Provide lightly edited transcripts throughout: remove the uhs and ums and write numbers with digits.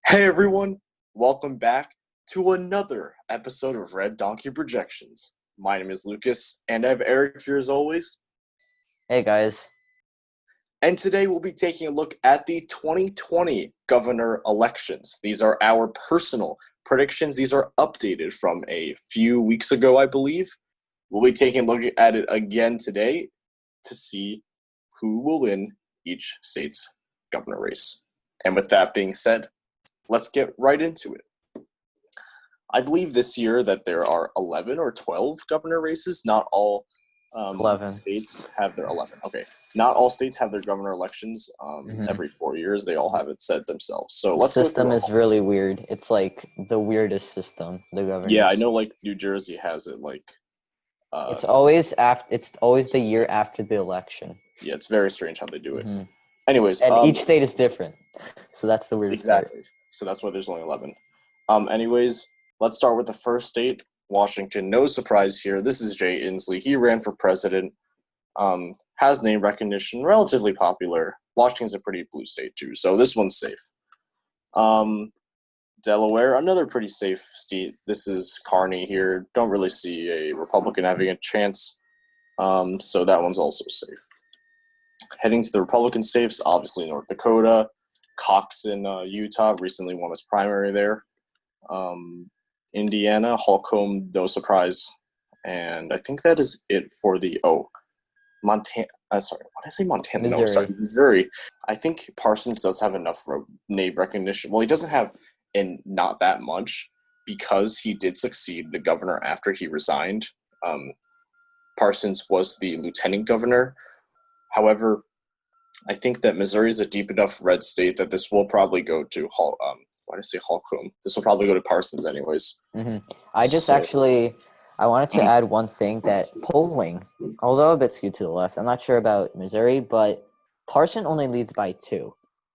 Hey everyone, welcome back to another episode of Red Donkey Projections. My name is Lucas, and I have Eric here as always. Hey guys. And today we'll be taking a look at the 2020 governor elections. These are our personal predictions. These are updated from a few weeks ago, I believe. We'll be taking a look at it again today to see who will win each state's governor race. And with that being said, let's get right into it. I believe this year that there are 11 or 12 governor races. Not all 11. states have their 11. Okay. Not all states have their governor elections every 4 years. They all have it set themselves. So let's The go through system them is all. really weird. It's like the weirdest system, the governance. Yeah, I know like New Jersey has it like It's always the year after the election. yeah, it's very strange how they do it. Mm-hmm. Anyways, And each state is different. So that's the weirdest exactly. So that's why there's only 11. Anyways, let's start with the first state, Washington. No surprise here. This is Jay Inslee. He ran for president. Has name recognition, relatively popular. Washington's a pretty blue state too, so this one's safe. Delaware, another pretty safe state. This is Carney here. Don't really see a Republican having a chance, so that one's also safe. Heading to the Republican states, obviously North Dakota. Cox in Utah recently won his primary there. Indiana, Holcomb, no surprise. And I think that is it for the Montana. Sorry, what did I say? Montana? Missouri. No, sorry, Missouri. I think Parsons does have enough name recognition. Well, he doesn't have not that much because he did succeed the governor after he resigned. Parsons was the lieutenant governor. However, I think that Missouri is a deep enough red state that this will probably go to why did I say Holcomb? This will probably go to Parsons anyways. Mm-hmm. I wanted to add one thing, that polling, although a bit skewed to the left, I'm not sure about Missouri, but Parson only leads by 2.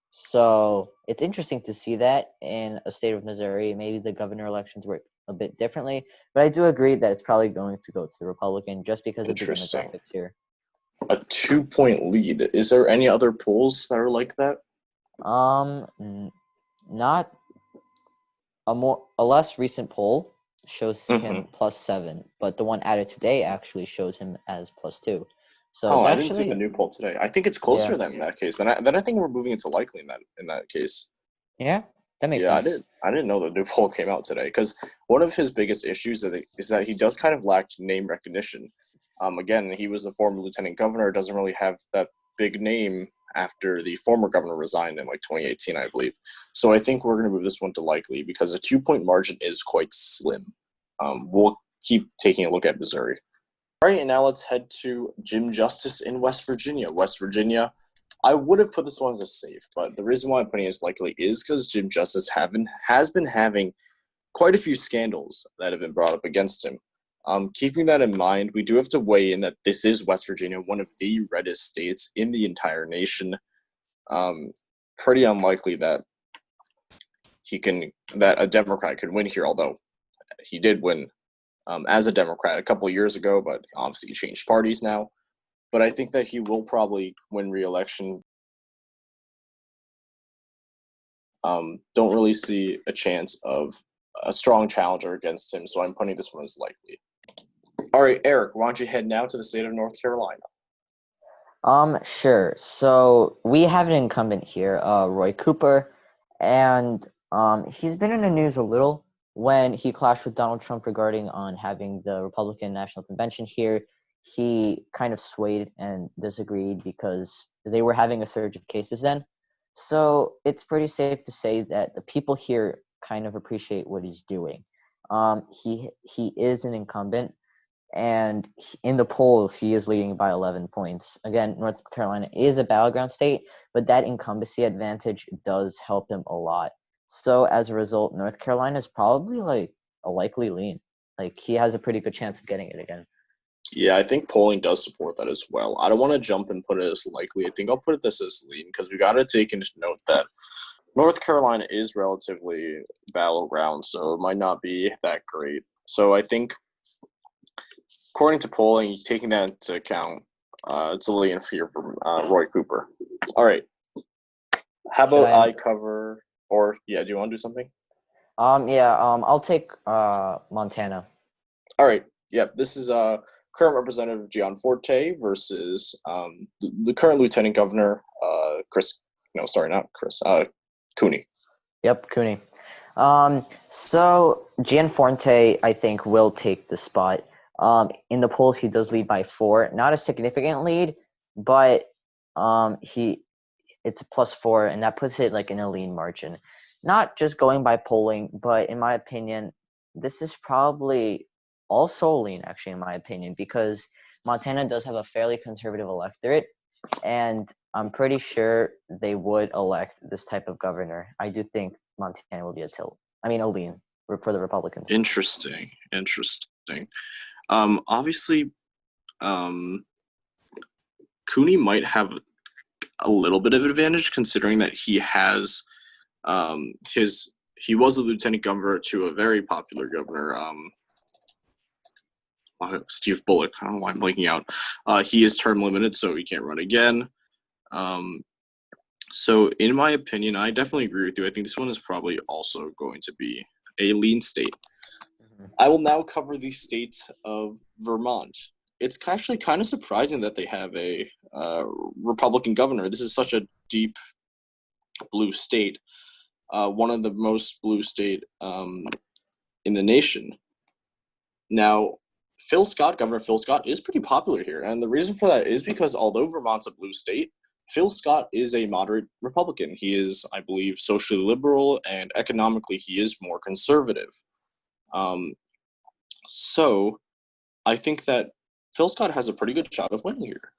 So it's interesting to see that in a state of Missouri. Maybe the governor elections work a bit differently, but I do agree that it's probably going to go to the Republican just because of the demographics here. A 2-point lead. Is there any other polls that are like that? Not a less recent poll shows him +7, but the one added today actually shows him as +2. So I didn't see the new poll today. I think it's closer than in that case. Then I think we're moving into likely in that case. Yeah, that makes sense. I didn't know the new poll came out today because one of his biggest issues is that he does kind of lack name recognition. Again, he was the former lieutenant governor, doesn't really have that big name after the former governor resigned in like 2018, I believe. So I think we're going to move this one to likely because a 2-point margin is quite slim. We'll keep taking a look at Missouri. All right, and now let's head to Jim Justice in West Virginia. West Virginia, I would have put this one as a safe, but the reason why I'm putting it as likely is because Jim Justice has been having quite a few scandals that have been brought up against him. Keeping that in mind, we do have to weigh in that this is West Virginia, one of the reddest states in the entire nation. Pretty unlikely that a Democrat could win here, although he did win as a Democrat a couple of years ago, but obviously he changed parties now. But I think that he will probably win re-election. Don't really see a chance of a strong challenger against him, so I'm putting this one as likely. All right, Eric, why don't you head now to the state of North Carolina? Sure. So we have an incumbent here, Roy Cooper, and he's been in the news a little when he clashed with Donald Trump regarding on having the Republican National Convention here. He kind of swayed and disagreed because they were having a surge of cases then. So it's pretty safe to say that the people here kind of appreciate what he's doing. He is an incumbent, and in the polls, he is leading by 11 points. Again, North Carolina is a battleground state, but that incumbency advantage does help him a lot. So as a result, North Carolina is probably like a likely lean. Like he has a pretty good chance of getting it again. Yeah, I think polling does support that as well. I don't want to jump and put it as likely. I think I'll put this as lean because we got to take into note that North Carolina is relatively battleground, so it might not be that great. So I think, according to polling, taking that into account, it's a lean here from Roy Cooper. All right. How about I cover Or, yeah, do you want to do something? I'll take Montana. All right. Yeah, this is current Representative Gianforte versus the current Lieutenant Governor, Chris. No, sorry, not Chris. Cooney. Yep, Cooney. So Gianforte, I think, will take the spot. In the polls, he does lead by 4. Not a significant lead, but it's a +4, and that puts it like in a lean margin. Not just going by polling, but in my opinion, this is probably also lean, actually, in my opinion, because Montana does have a fairly conservative electorate, and I'm pretty sure they would elect this type of governor. I do think Montana will be a lean for the Republicans. Interesting. Obviously, Cooney might have a little bit of advantage considering that he has he was a lieutenant governor to a very popular governor, Steve Bullock. I don't know why I'm blanking out. He is term limited, so he can't run again. So in my opinion, I definitely agree with you. I think this one is probably also going to be a lean state. I will now cover the state of Vermont. It's actually kind of surprising that they have a Republican governor. This is such a deep blue state, one of the most blue state in the nation. Now, Governor Phil Scott is pretty popular here, and the reason for that is because although Vermont's a blue state, Phil Scott is a moderate Republican. He is, I believe, socially liberal, and economically he is more conservative. So I think that Phil Scott has a pretty good shot of winning here.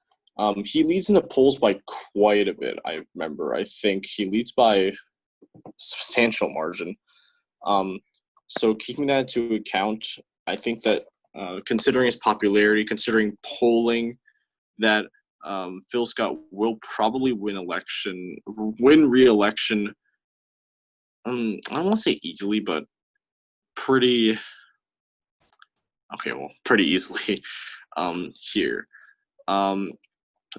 He leads in the polls by quite a bit, I remember. I think he leads by a substantial margin. So keeping that into account, I think that considering his popularity, considering polling, that Phil Scott will probably win re-election. I don't want to say easily, but pretty easily here.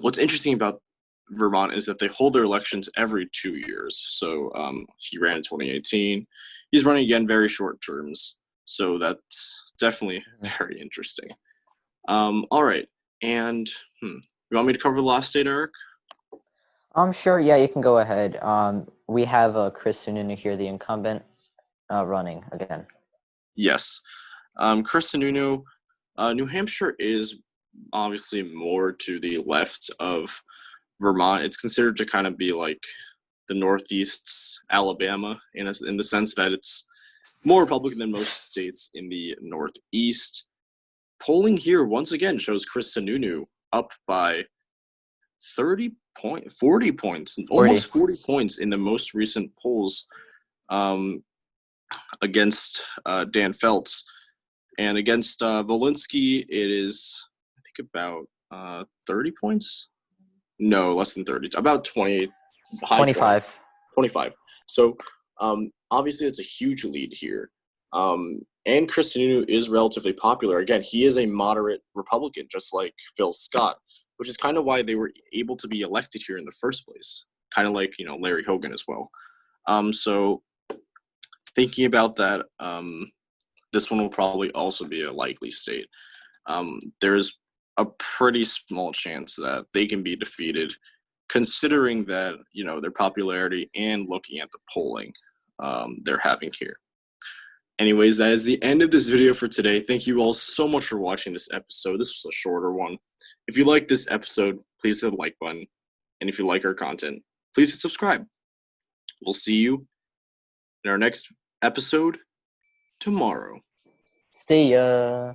What's interesting about Vermont is that they hold their elections every 2 years. So he ran in 2018. He's running again very short terms. So that's definitely very interesting. All right. And you want me to cover the last state, Eric? Sure. Yeah, you can go ahead. We have Kristen here, the incumbent, running again. Yes. Kristen, New Hampshire is obviously more to the left of Vermont. It's considered to kind of be like the Northeast's Alabama in the sense that it's more Republican than most states in the Northeast. Polling here once again shows Kristen up by 40 points, almost 40 points in the most recent polls against Dan Feltz. And against Volinsky, it is, I think, about 30 points. No, less than 30. About 20. 25. 25. So, obviously, it's a huge lead here. And Kristen is relatively popular. Again, he is a moderate Republican, just like Phil Scott, which is kind of why they were able to be elected here in the first place. Kind of like, Larry Hogan as well. So, thinking about that, this one will probably also be a likely state. There's a pretty small chance that they can be defeated, considering that, their popularity and looking at the polling they're having here. Anyways, that is the end of this video for today. Thank you all so much for watching this episode. This was a shorter one. If you like this episode, please hit the like button. And if you like our content, please hit subscribe. We'll see you in our next episode tomorrow. See ya.